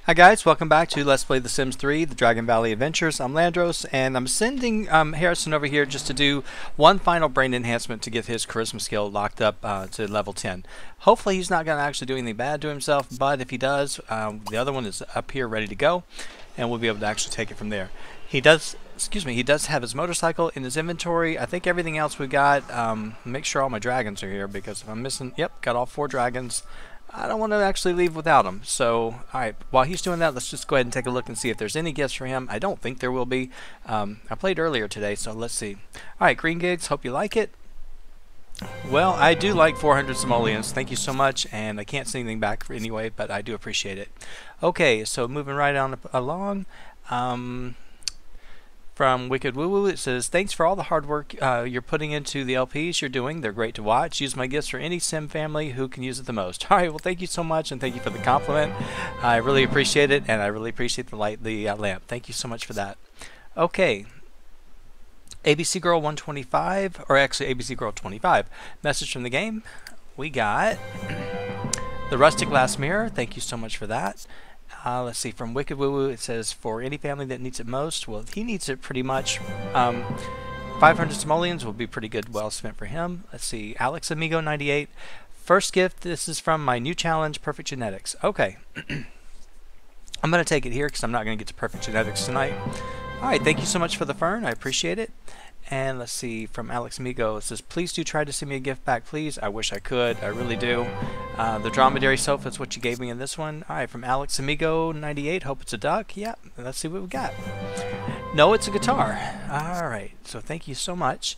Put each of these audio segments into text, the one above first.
Hi guys, welcome back to Let's Play The Sims 3, The Dragon Valley Adventures. I'm Llandros, and I'm sending Harrison over here just to do one final brain enhancement to get his charisma skill locked up to level 10. Hopefully he's not going to actually do anything bad to himself, but if he does, the other one is up here ready to go, and we'll be able to actually take it from there. He does have his motorcycle in his inventory. I think everything else we got, make sure all my dragons are here, because if I'm missing, yep, got all 4 dragons. I don't want to actually leave without him. So, alright, while he's doing that, let's just go ahead and take a look and see if there's any gifts for him. I don't think there will be. I played earlier today, so let's see. Alright, Green Gigs, hope you like it. Well, I do like 400 simoleons. Thank you so much, and I can't see anything back for anyway, but I do appreciate it. Okay, so moving right on along. From Wicked Woo Woo, it says, thanks for all the hard work you're putting into the LPs you're doing. They're great to watch. Use my gifts for any sim family who can use it the most. Alright, well thank you so much, and thank you for the compliment. I really appreciate it, and I really appreciate the lamp. Thank you so much for that. Okay. ABC Girl 125, or actually ABC Girl 25. Message from the game. We got the Rustic Glass Mirror. Thank you so much for that. Let's see, from Wicked Woo Woo, it says, for any family that needs it most. Well, he needs it pretty much. 500 simoleons will be pretty good, well spent for him. Let's see, Alex Amigo 98. First gift, this is from my new challenge, Perfect Genetics. Okay. I'm going to take it here because I'm not going to get to Perfect Genetics tonight. Alright, thank you so much for the fern. I appreciate it. And let's see, from Alex Amigo, it says, please do try to send me a gift back, please. I wish I could. I really do. The dromedary sofa is what you gave me in this one. Alright, from Alex Amigo 98, hope it's a duck. Yeah, let's see what we got. No, it's a guitar. Alright, so thank you so much.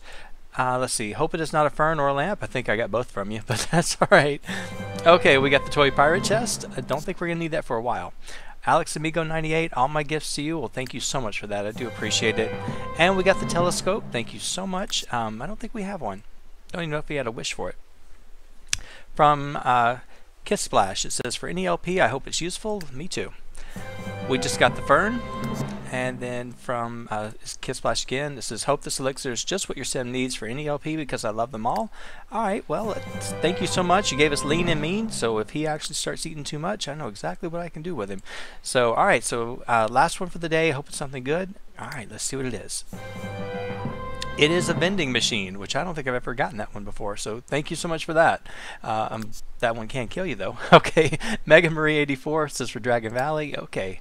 Let's see, hope it is not a fern or a lamp. I think I got both from you, but that's alright. Okay, we got the toy pirate chest. I don't think we're going to need that for a while. Alex Amigo 98, all my gifts to you. Well, thank you so much for that. I do appreciate it. And we got the telescope. Thank you so much. I don't think we have one. Don't even know if we had a wish for it. From Kiss Splash, it says, for any LP, I hope it's useful. Me too. We just got the fern. And then from Kiss Splash again, it says, hope this elixir is just what your sim needs for any LP because I love them all. Alright, well, thank you so much. You gave us lean and mean, so if he actually starts eating too much, I know exactly what I can do with him. So, alright, so last one for the day. Hope it's something good. Alright, let's see what it is. It is a vending machine, which I don't think I've ever gotten that one before, so thank you so much for that. That one can't kill you, though. Okay, Mega Marie 84 says for Dragon Valley. Okay,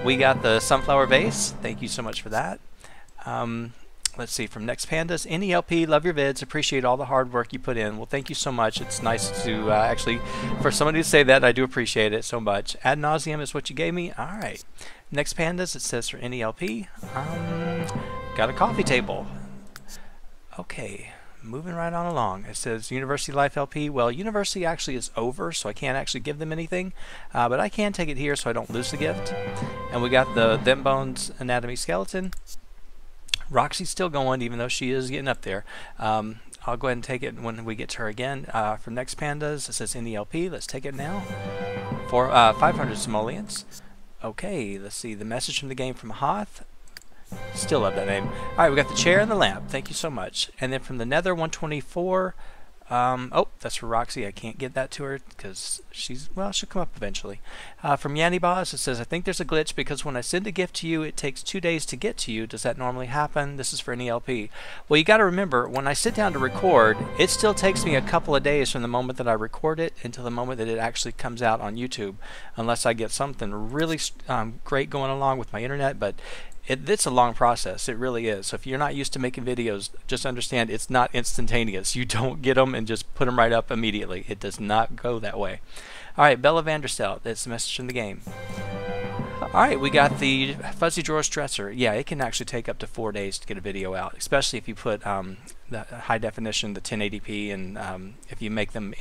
we got the sunflower vase. Thank you so much for that. Let's see, from Next Pandas, any LP, love your vids, appreciate all the hard work you put in. Well, thank you so much. It's nice to actually, for somebody to say that, I do appreciate it so much. Ad nauseum is what you gave me. Alright, Next Pandas, it says for any LP. Got a coffee table. Okay, moving right on along. It says University Life LP. Well, University actually is over, so I can't actually give them anything. But I can take it here so I don't lose the gift. And we got the Them Bones Anatomy Skeleton. Roxy's still going, even though she is getting up there. I'll go ahead and take it when we get to her again. For Next Pandas, it says NELP. Let's take it now. For 500 simoleons. Okay, let's see. The message from the game from Hoth. Still love that name. Alright, we got the chair and the lamp. Thank you so much. And then from the Nether 124, oh, that's for Roxy. I can't get that to her because well, she'll come up eventually. From Yanni Boss, it says, I think there's a glitch because when I send a gift to you, it takes 2 days to get to you. Does that normally happen? This is for any LP. Well, you got to remember, when I sit down to record, it still takes me a couple of days from the moment that I record it until the moment that it actually comes out on YouTube, unless I get something really great going along with my internet, but it's a long process. It really is. So if you're not used to making videos, just understand it's not instantaneous. You don't get them and just put them right up immediately. It does not go that way. Alright, Bella Vanderstelt. That's the message from the game. Alright, we got the Fuzzy Drawer Stressor. Yeah, it can actually take up to 4 days to get a video out, especially if you put the high definition, the 1080p, and if you make them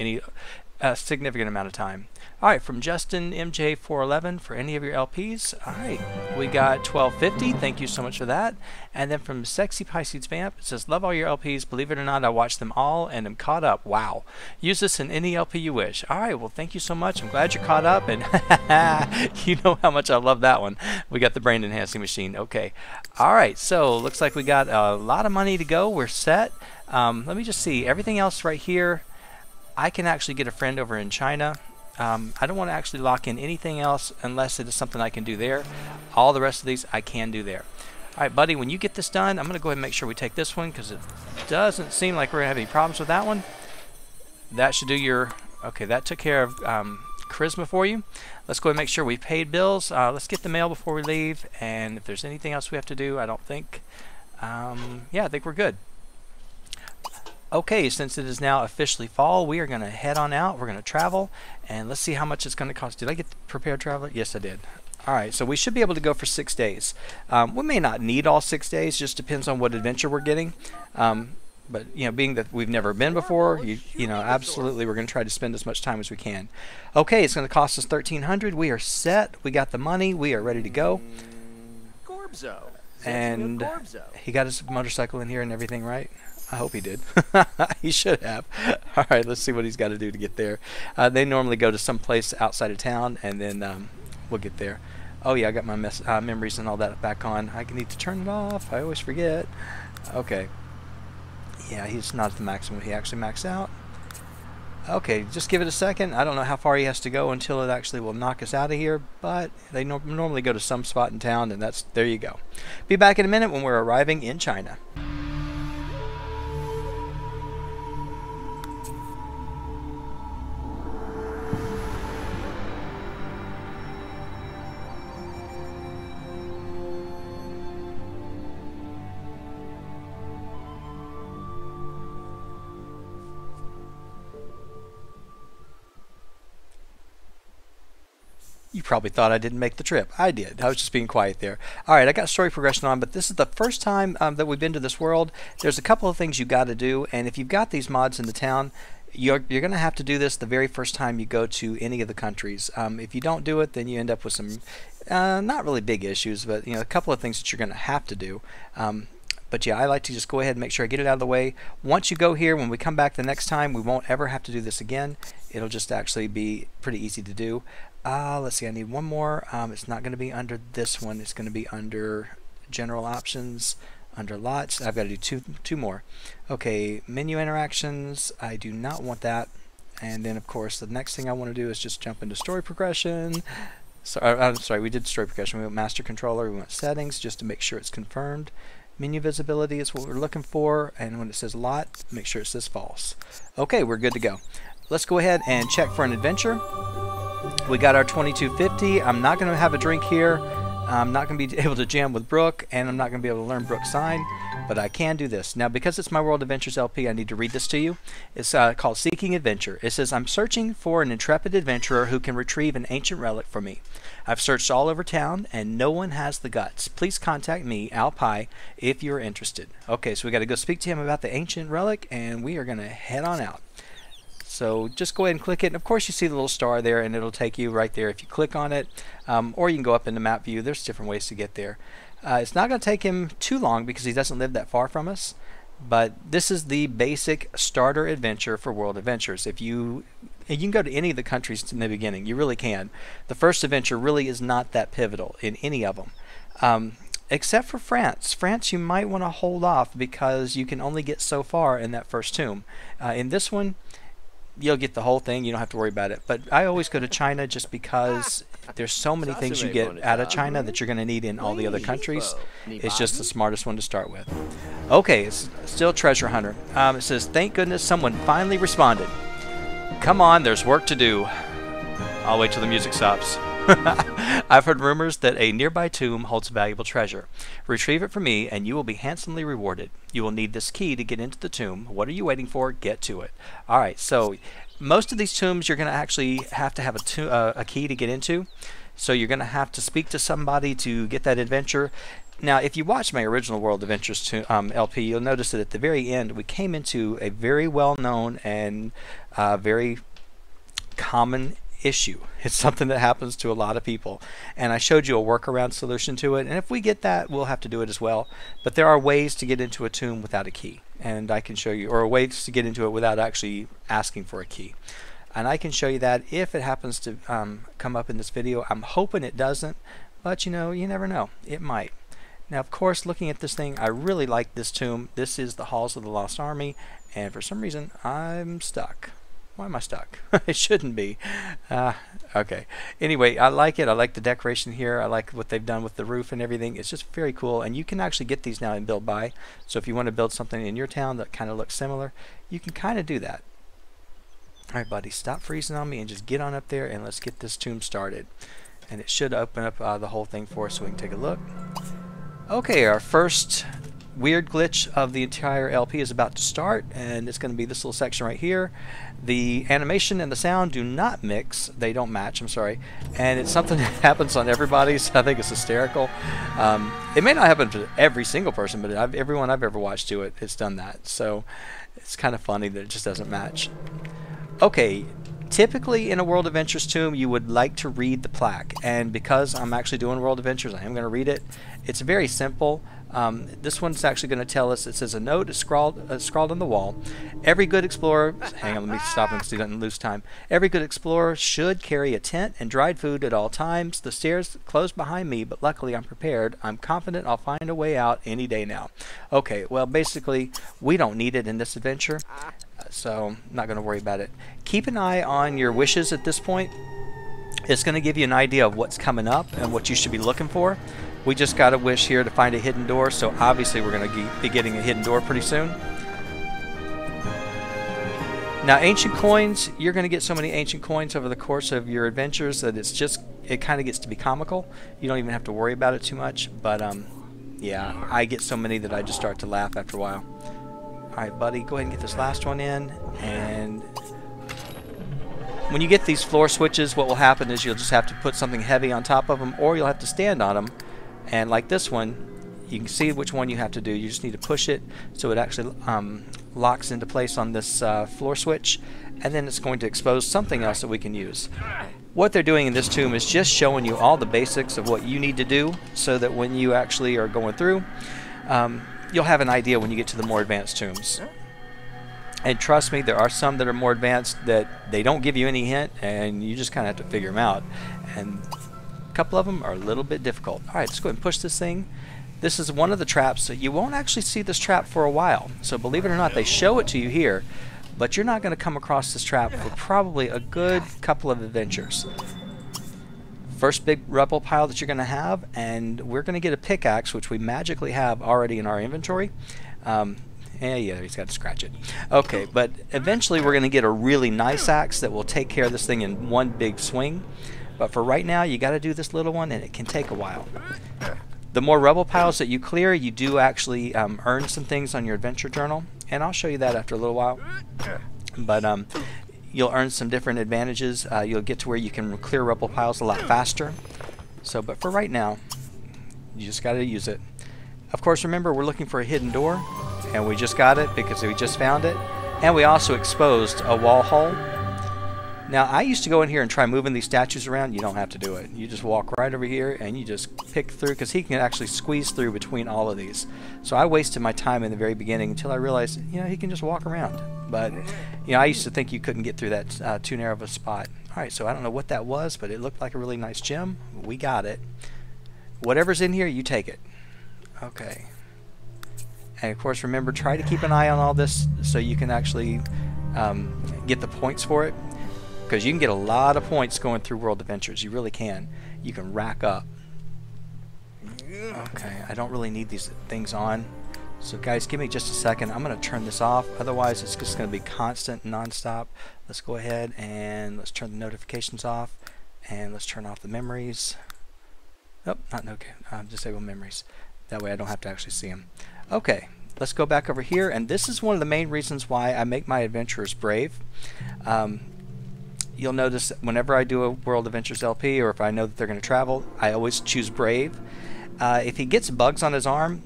a significant amount of time. Alright, from Justin MJ411 for any of your LPs. Alright, we got 1250. Thank you so much for that. And then from Sexy Pisces Vamp, it says, love all your LPs. Believe it or not, I watched them all and am caught up. Wow. Use this in any LP you wish. Alright, well, thank you so much. I'm glad you're caught up. And you know how much I love that one. We got the brain enhancing machine. Okay. Alright, so looks like we got a lot of money to go. We're set. Let me just see. Everything else right here, I can actually get a friend over in China. I don't want to actually lock in anything else unless it is something I can do there. All the rest of these I can do there. Alright, buddy, when you get this done, I'm going to go ahead and make sure we take this one because it doesn't seem like we're going to have any problems with that one. That should do your... Okay, that took care of charisma for you. Let's go ahead and make sure we paid bills. Let's get the mail before we leave, and if there's anything else we have to do, I don't think... yeah, I think we're good. Okay, since it is now officially fall, we are going to head on out. We're going to travel, and let's see how much it's going to cost. Did I get the prepared traveler? Yes, I did. Alright, so we should be able to go for 6 days. We may not need all 6 days, just depends on what adventure we're getting. But, you know, being that we've never been before, you know, absolutely we're going to try to spend as much time as we can. Okay, it's going to cost us $1,300. We are set. We got the money. We are ready to go. And he got his motorcycle in here and everything, right? I hope he did. He should have. All right, let's see what he's got to do to get there. They normally go to some place outside of town, and then we'll get there. Oh, yeah, I got my memories and all that back on. I need to turn it off. I always forget. Okay. Yeah, he's not at the maximum. He actually maxed out. Okay, just give it a second. I don't know how far he has to go until it actually will knock us out of here, but they normally go to some spot in town, and there you go. Be back in a minute when we're arriving in China. You probably thought I didn't make the trip. I did. I was just being quiet there. Alright, I got story progression on, but this is the first time that we've been to this world. There's a couple of things you got to do, and if you've got these mods in the town, you're going to have to do this the very first time you go to any of the countries. If you don't do it, then you end up with some not really big issues, but you know, a couple of things that you're going to have to do. But yeah, I like to just go ahead and make sure I get it out of the way. Once you go here, when we come back the next time, we won't ever have to do this again. It'll just actually be pretty easy to do. Let's see, I need one more. It's not going to be under this one. It's going to be under general options, under lots. I've got to do two more. Okay, menu interactions. I do not want that. And then, of course, the next thing I want to do is just jump into story progression. So, I'm sorry, we did story progression. We went master controller. We went settings just to make sure it's confirmed. Menu visibility is what we're looking for. And when it says lot, make sure it says false. Okay, we're good to go. Let's go ahead and check for an adventure. We got our 2250. I'm not going to have a drink here. I'm not going to be able to jam with Brooke, and I'm not going to be able to learn Brooke's sign, but I can do this. Now, because it's my World Adventures LP, I need to read this to you. It's called Seeking Adventure. It says, I'm searching for an intrepid adventurer who can retrieve an ancient relic for me. I've searched all over town, and no one has the guts. Please contact me, Al Pie, if you're interested. Okay, so we got to go speak to him about the ancient relic, and we are going to head on out. So just go ahead and click it, and of course you see the little star there, and it'll take you right there if you click on it, or you can go up in the map view. There's different ways to get there. It's not going to take him too long because he doesn't live that far from us, but this is the basic starter adventure for World Adventures. And you can go to any of the countries in the beginning. You really can. The first adventure really is not that pivotal in any of them. Except for France. France you might want to hold off because you can only get so far in that first tomb. In this one, you'll get the whole thing. You don't have to worry about it. But I always go to China just because there's so many things you get out of China that you're going to need in all the other countries. It's just the smartest one to start with. Okay, it's still Treasure Hunter. It says, thank goodness someone finally responded. Come on, there's work to do. I'll wait till the music stops. I've heard rumors that a nearby tomb holds valuable treasure. Retrieve it for me and you will be handsomely rewarded. You will need this key to get into the tomb. What are you waiting for? Get to it. Alright, so most of these tombs you're going to actually have a key to get into. So you're going to have to speak to somebody to get that adventure. Now, if you watch my original World Adventures LP, you'll notice that at the very end we came into a very well-known and very common issue. It's something that happens to a lot of people, and I showed you a workaround solution to it, and if we get that, we'll have to do it as well. But there are ways to get into a tomb without a key, and I can show you, or ways to get into it without actually asking for a key, and I can show you that if it happens to come up in this video. I'm hoping it doesn't, but you know, you never know, it might. Now, of course, looking at this thing, I really like this tomb. This is the Halls of the Lost Army, and for some reason I'm stuck. Why am I stuck? It shouldn't be. Okay. Anyway, I like it. I like the decoration here. I like what they've done with the roof and everything. It's just very cool. And you can actually get these now in Build By. So if you want to build something in your town that kind of looks similar, you can kind of do that. All right, buddy, stop freezing on me and just get on up there and let's get this tomb started. And it should open up the whole thing for us so we can take a look. Okay, our first weird glitch of the entire LP is about to start, and it's going to be this little section right here. The animation and the sound do not mix. They don't match, I'm sorry. And it's something that happens on everybody, so I think it's hysterical. It may not happen to every single person, but everyone I've ever watched do it, it's done that. So it's kind of funny that it just doesn't match. Okay, typically in a World Adventures tomb you would like to read the plaque, and because I'm actually doing World Adventures, I am going to read it. It's very simple. This one's actually going to tell us, it says a note is scrawled on the wall. Every good explorer, hang on, let me stop him so he doesn't lose time. Every good explorer should carry a tent and dried food at all times. The stairs close behind me, but luckily I'm prepared. I'm confident I'll find a way out any day now. Okay, well basically we don't need it in this adventure, so I'm not going to worry about it. Keep an eye on your wishes at this point. It's going to give you an idea of what's coming up and what you should be looking for. We just got a wish here to find a hidden door, so obviously we're going to be getting a hidden door pretty soon. Now, ancient coins, you're going to get so many ancient coins over the course of your adventures that it kind of gets to be comical. You don't even have to worry about it too much, but yeah, I get so many that I just start to laugh after a while. Alright, buddy, go ahead and get this last one in, and when you get these floor switches, what will happen is you'll just have to put something heavy on top of them, or you'll have to stand on them. And like this one, you can see which one you have to do. You just need to push it so it actually locks into place on this floor switch, and then it's going to expose something else that we can use. What they're doing in this tomb is just showing you all the basics of what you need to do so that when you actually are going through, you'll have an idea when you get to the more advanced tombs. And trust me, there are some that are more advanced that they don't give you any hint, and you just kind of have to figure them out. And a couple of them are a little bit difficult. Alright, let's go ahead and push this thing. This is one of the traps. So you won't actually see this trap for a while. So believe it or not, they show it to you here, but you're not going to come across this trap for probably a good couple of adventures. First big rubble pile that you're going to have, and we're going to get a pickaxe, which we magically have already in our inventory. Yeah, he's got to scratch it. Okay, but eventually we're going to get a really nice axe that will take care of this thing in one big swing. But for right now, you got to do this little one, and it can take a while. The more rubble piles that you clear, you do actually earn some things on your adventure journal, and I'll show you that after a little while. But you'll earn some different advantages. You'll get to where you can clear rubble piles a lot faster. So, but for right now, you just got to use it. Of course, remember, we're looking for a hidden door, and we just got it because we just found it. And we also exposed a wall hole. Now, I used to go in here and try moving these statues around. You don't have to do it. You just walk right over here and you just pick through, because he can actually squeeze through between all of these. So I wasted my time in the very beginning until I realized, you know, he can just walk around. But, you know, I used to think you couldn't get through that too narrow of a spot. Alright, so I don't know what that was, but it looked like a really nice gem. We got it. Whatever's in here, you take it. Okay. And of course, remember, try to keep an eye on all this so you can actually get the points for it. Because you can get a lot of points going through World Adventures. You really can. You can rack up. Okay, I don't really need these things on. So guys, give me just a second. I'm going to turn this off. Otherwise, it's just going to be constant, non-stop. Let's go ahead and let's turn the notifications off. And let's turn off the memories. Nope, not okay. Disable memories. That way I don't have to actually see them. Okay, let's go back over here. And this is one of the main reasons why I make my adventurers brave. You'll notice that whenever I do a World Adventures LP, or if I know that they're going to travel, I always choose brave. If he gets bugs on his arm,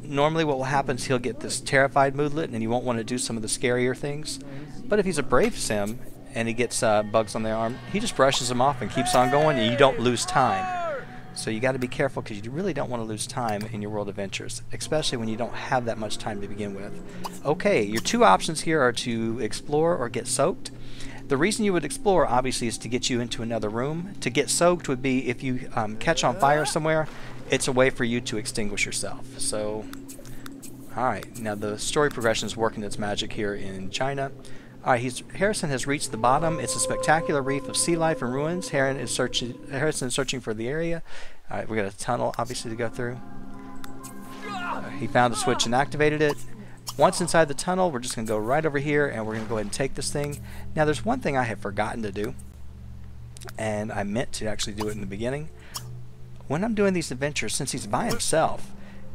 normally what will happen is he'll get this terrified moodlet and he won't want to do some of the scarier things. But if he's a brave sim and he gets bugs on their arm, he just brushes them off and keeps on going, and you don't lose time. So you got to be careful, because you really don't want to lose time in your World Adventures, especially when you don't have that much time to begin with. Okay, your two options here are to explore or get soaked. The reason you would explore, obviously, is to get you into another room. To get soaked would be if you catch on fire somewhere, it's a way for you to extinguish yourself. So, alright, now the story progression is working its magic here in China. Alright, Harrison has reached the bottom. It's a spectacular reef of sea life and ruins. Harrison is searching for the area. Alright, we got a tunnel, obviously, to go through. He found the switch and activated it. Once inside the tunnel, we're just going to go right over here, and we're going to go ahead and take this thing. Now, there's one thing I have forgotten to do, and I meant to actually do it in the beginning. When I'm doing these adventures, since he's by himself,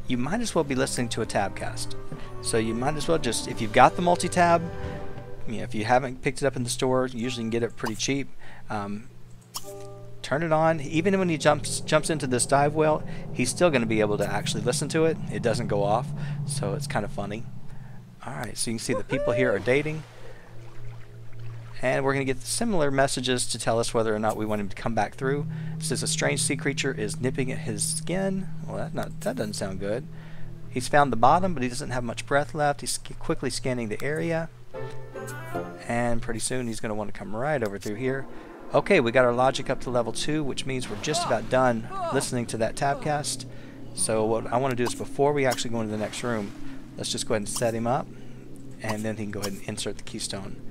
you might as well be listening to a tabcast. So you might as well just, if you've got the multi-tab, you know, if you haven't picked it up in the store, you usually can get it pretty cheap. Turn it on. Even when he jumps into this dive well, he's still going to be able to actually listen to it. It doesn't go off, so it's kind of funny. Alright, so you can see the people here are dating. And we're going to get similar messages to tell us whether or not we want him to come back through. It says a strange sea creature is nipping at his skin. Well, that doesn't sound good. He's found the bottom, but he doesn't have much breath left. He's quickly scanning the area. And pretty soon he's going to want to come right over through here. Okay, we got our logic up to level 2, which means we're just about done listening to that tabcast. So what I want to do is, before we actually go into the next room, let's just go ahead and set him up, and then he can go ahead and insert the keystone.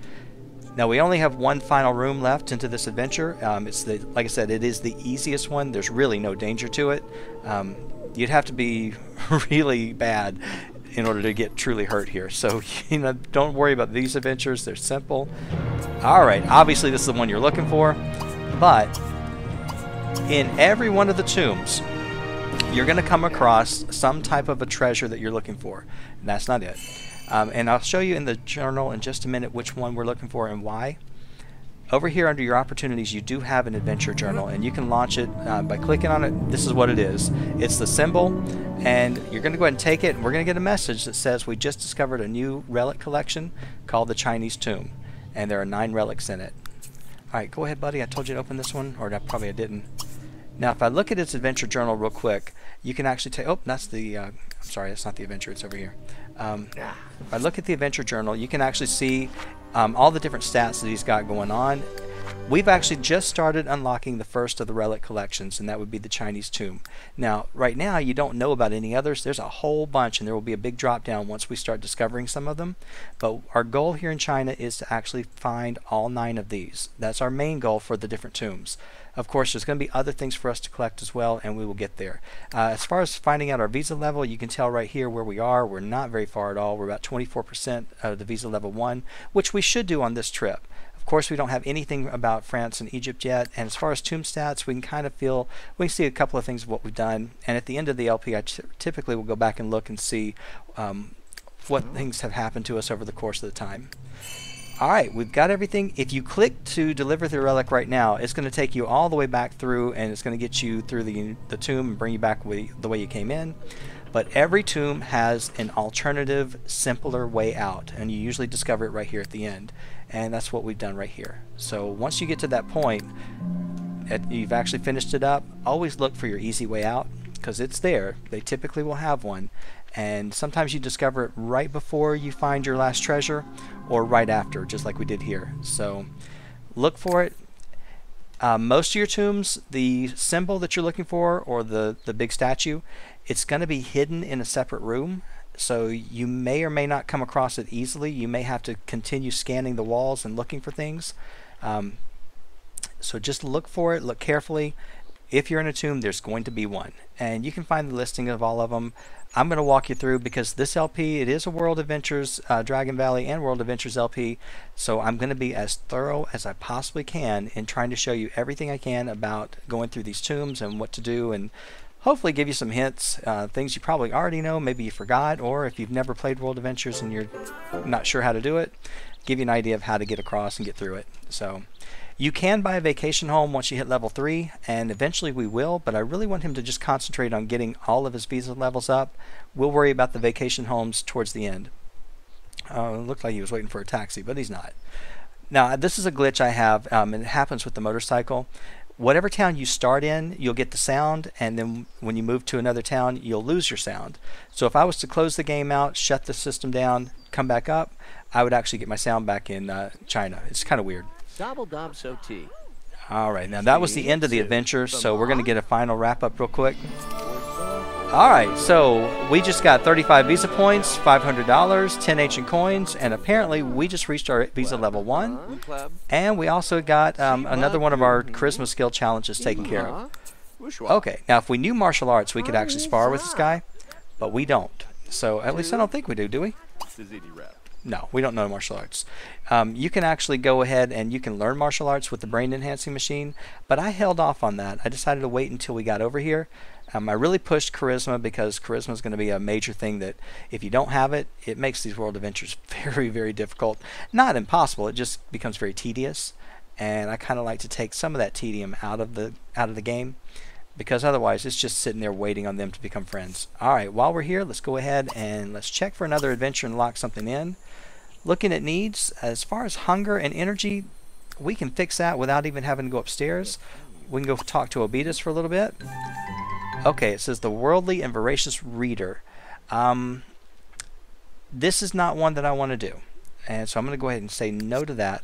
Now we only have one final room left into this adventure. Like I said, it is the easiest one. There's really no danger to it. You'd have to be really bad in order to get truly hurt here. So, you know, don't worry about these adventures. They're simple. Alright, obviously this is the one you're looking for, but in every one of the tombs, you're going to come across some type of a treasure that you're looking for. And that's not it. And I'll show you in the journal in just a minute which one we're looking for and why. Over here under your opportunities, you do have an adventure journal, and you can launch it by clicking on it. This is what it is. It's the symbol, and you're going to go ahead and take it, and we're going to get a message that says we just discovered a new relic collection called the Chinese Tomb, and there are 9 relics in it. Alright, go ahead, buddy. I told you to open this one, or probably I didn't. Now, if I look at its adventure journal real quick, you can actually take... Oh, that's the... I'm sorry, that's not the adventure. It's over here. If I look at the adventure journal, you can actually see all the different stats that he's got going on. We've actually just started unlocking the first of the relic collections, and that would be the Chinese Tomb. Now, right now, you don't know about any others. There's a whole bunch, and there will be a big drop down once we start discovering some of them. But our goal here in China is to actually find all 9 of these. That's our main goal for the different tombs. Of course, there's going to be other things for us to collect as well, and we will get there. As far as finding out our visa level, you can tell right here where we are. We're not very far at all. We're about 24% of the visa level 1, which we should do on this trip. Of course, we don't have anything about France and Egypt yet, and as far as tomb stats, we can kind of feel, we can see a couple of things of what we've done, and at the end of the LP, I typically will go back and look and see what things have happened to us over the course of the time. Alright, we've got everything. If you click to deliver the relic right now, it's going to take you all the way back through, and it's going to get you through the tomb and bring you back the way you came in. But every tomb has an alternative, simpler way out, and you usually discover it right here at the end. And that's what we've done right here. So once you get to that point, you've actually finished it up, always look for your easy way out, because it's there. They typically will have one. And sometimes you discover it right before you find your last treasure, or right after, just like we did here. So look for it. Most of your tombs, the symbol that you're looking for, or the big statue, it's going to be hidden in a separate room. So you may or may not come across it easily. You may have to continue scanning the walls and looking for things. So just look for it, look carefully. If you're in a tomb, there's going to be one. And you can find the listing of all of them. I'm going to walk you through, because this LP, it is a World Adventures, Dragon Valley and World Adventures LP. So I'm going to be as thorough as I possibly can in trying to show you everything I can about going through these tombs and what to do, and hopefully give you some hints, things you probably already know, maybe you forgot, or if you've never played World Adventures and you're not sure how to do it, give you an idea of how to get across and get through it. So you can buy a vacation home once you hit level 3, and eventually we will, but I really want him to just concentrate on getting all of his visa levels up. We'll worry about the vacation homes towards the end. It looked like he was waiting for a taxi, but he's not. Now, this is a glitch I have, and it happens with the motorcycle. Whatever town you start in, you'll get the sound, and then when you move to another town, you'll lose your sound. So if I was to close the game out, shut the system down, come back up, I would actually get my sound back in China. It's kind of weird. Alright, now that was the end of the adventure, so we're going to get a final wrap up real quick. Alright, so we just got 35 Visa points, $500, 10 ancient coins, and apparently we just reached our Visa level 1. And we also got another one of our charisma skill challenges taken care of. Okay, now if we knew martial arts, we could actually spar with this guy, but we don't. So at least I don't think we do we? No, we don't know martial arts. You can actually go ahead and you can learn martial arts with the brain enhancing machine, but I held off on that. I decided to wait until we got over here. I really pushed charisma because charisma is going to be a major thing that if you don't have it, it makes these world adventures very, very difficult. Not impossible, it just becomes very tedious, and I kind of like to take some of that tedium out of the game, because otherwise it's just sitting there waiting on them to become friends. Alright, while we're here, let's go ahead and let's check for another adventure and lock something in. Looking at needs, as far as hunger and energy, we can fix that without even having to go upstairs. We can go talk to Obitus for a little bit. Okay, it says the worldly and voracious reader. This is not one that I want to do, and so I'm going to go ahead and say no to that,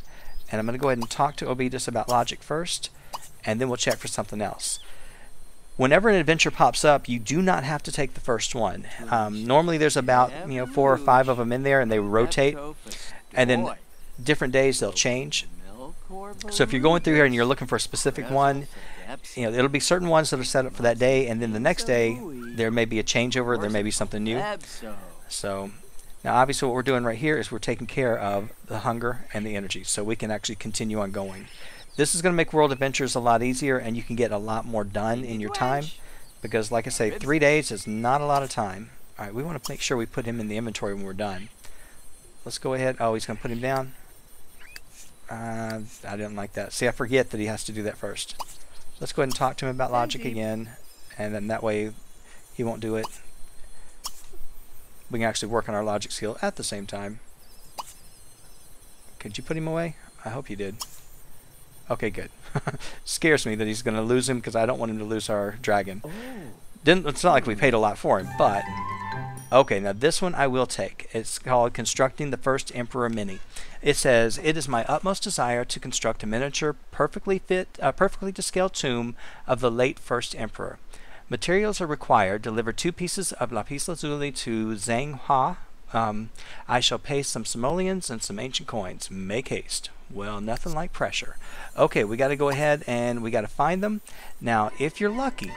and I'm going to go ahead and talk to Obitus about logic first, and then we'll check for something else. Whenever an adventure pops up, you do not have to take the first one. Normally there's about 4 or 5 of them in there, and they rotate, and then different days they'll change. So if you're going through here and you're looking for a specific one, it'll be certain ones that are set up for that day, and then the next day there may be a changeover, there may be something new. So now obviously what we're doing right here is we're taking care of the hunger and the energy, so we can actually continue on going. This is going to make world adventures a lot easier, and you can get a lot more done in your time, because like I say, 3 days is not a lot of time. Alright, we want to make sure we put him in the inventory when we're done. Let's go ahead. Oh, he's going to put him down. I didn't like that. See, I forget that he has to do that first. Let's go ahead and talk to him about logic again, and then that way he won't do it. We can actually work on our logic skill at the same time. Could you put him away? I hope you did. Okay, good. Scares me that he's going to lose him, because I don't want him to lose our dragon. It's not like we paid a lot for him, but... Okay, now this one I will take. It's called Constructing the First Emperor Mini. It says, it is my utmost desire to construct a miniature, perfectly to scale tomb of the late first emperor. Materials are required. Deliver 2 pieces of lapis lazuli to Zhanghua. I shall pay some simoleons and some ancient coins. Make haste. Well, nothing like pressure. Okay, we got to go ahead and we got to find them. Now, if you're lucky,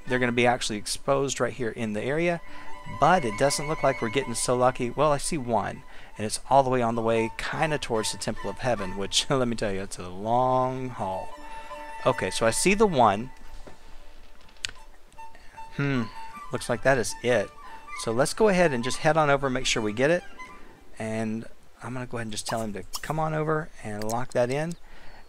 they're going to be actually exposed right here in the area. But it doesn't look like we're getting so lucky. Well, I see one, and it's all the way on the way, kind of towards the Temple of Heaven, which, let me tell you, it's a long haul. Okay, so I see the one. Looks like that is it. So let's go ahead and just head on over and make sure we get it. And I'm going to go ahead and just tell him to come on over and lock that in.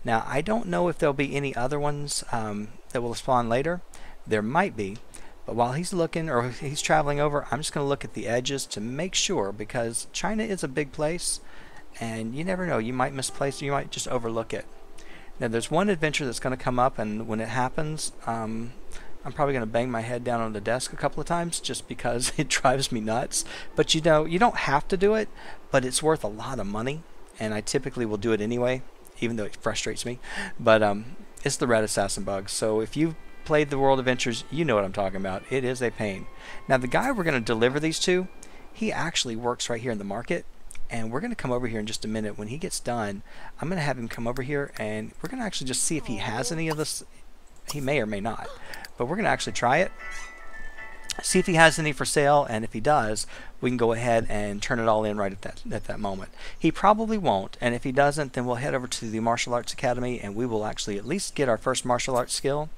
Now, I don't know if there'll be any other ones that will spawn later. There might be. But while he's looking, or he's traveling over, I'm just going to look at the edges to make sure, because China is a big place, and you never know, you might misplace, you might just overlook it. Now there's one adventure that's going to come up, and when it happens, I'm probably going to bang my head down on the desk a couple of times, just because it drives me nuts. But you don't have to do it, but it's worth a lot of money, and I typically will do it anyway, even though it frustrates me. But it's the red assassin bug, so if you played the world adventures, you know what I'm talking about. It is a pain. Now the guy we're going to deliver these to, he actually works right here in the market, and we're going to come over here in just a minute. When he gets done, I'm going to have him come over here, and we're going to actually just see if he has any of this. He may or may not, but we're going to actually try it, see if he has any for sale, and if he does, we can go ahead and turn it all in right at that moment. He probably won't, and if he doesn't, then we'll head over to the Martial Arts Academy, and we will actually at least get our first martial arts skill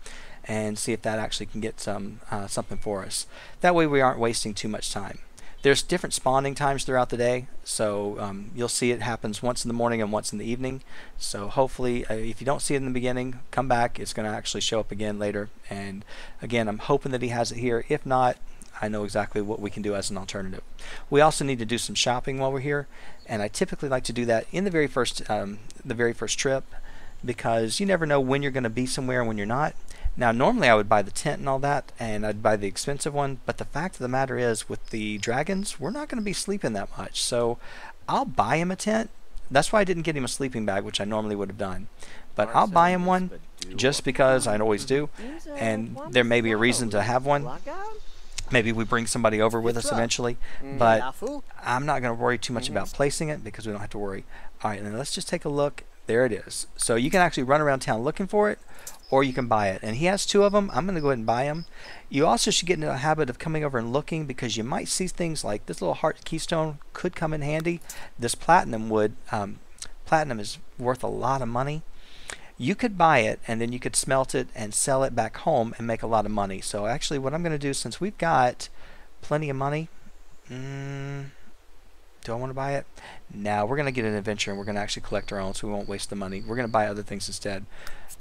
and see if that actually can get something for us. That way we aren't wasting too much time. There's different spawning times throughout the day, so you'll see it happens once in the morning and once in the evening. So hopefully, if you don't see it in the beginning, come back. It's going to actually show up again later. And again, I'm hoping that he has it here. If not, I know exactly what we can do as an alternative. We also need to do some shopping while we're here, and I typically like to do that in the very first trip, because you never know when you're going to be somewhere and when you're not. Now normally I would buy the tent and all that, and I'd buy the expensive one, but the fact of the matter is, with the dragons, we're not going to be sleeping that much, so I'll buy him a tent. That's why I didn't get him a sleeping bag, which I normally would have done, but I'll buy him one just because I always do, and there may be a reason to have one. Maybe we bring somebody over with us eventually, but I'm not going to worry too much about placing it because we don't have to worry. All right, and then let's just take a look. There it is. So you can actually run around town looking for it, or you can buy it. And he has 2 of them. I'm going to go ahead and buy them. You also should get into a habit of coming over and looking, because you might see things like this little heart keystone could come in handy. This platinum would. Platinum is worth a lot of money. You could buy it and then you could smelt it and sell it back home and make a lot of money. So actually what I'm going to do, since we've got plenty of money, do I want to buy it? Now we're going to get an adventure and we're going to actually collect our own, so we won't waste the money. We're going to buy other things instead.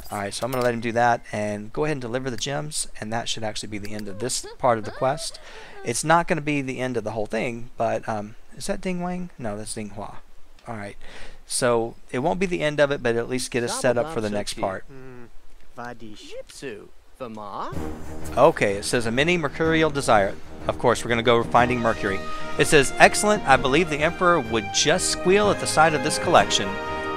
Alright, so I'm going to let him do that and go ahead and deliver the gems, and that should actually be the end of this part of the quest. It's not going to be the end of the whole thing, but is that Ding Wang? No, that's Ding Hua. Alright, so it won't be the end of it, but at least get us set up for the next part. Okay, it says a mini mercurial desire. Of course, we're going to go finding Mercury. It says, excellent, I believe the Emperor would just squeal at the sight of this collection.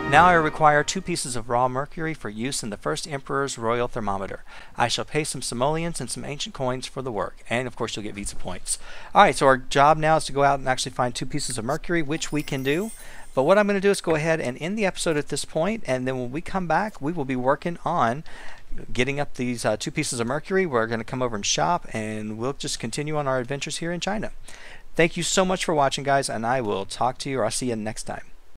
Now I require 2 pieces of raw mercury for use in the first Emperor's royal thermometer. I shall pay some simoleons and some ancient coins for the work. And of course you'll get visa points. Alright, so our job now is to go out and actually find 2 pieces of mercury, which we can do. But what I'm going to do is go ahead and end the episode at this point, and then when we come back, we will be working on getting up these 2 pieces of mercury. We're going to come over and shop, and we'll just continue on our adventures here in China. Thank you so much for watching, guys, and I will talk to you, or I'll see you next time.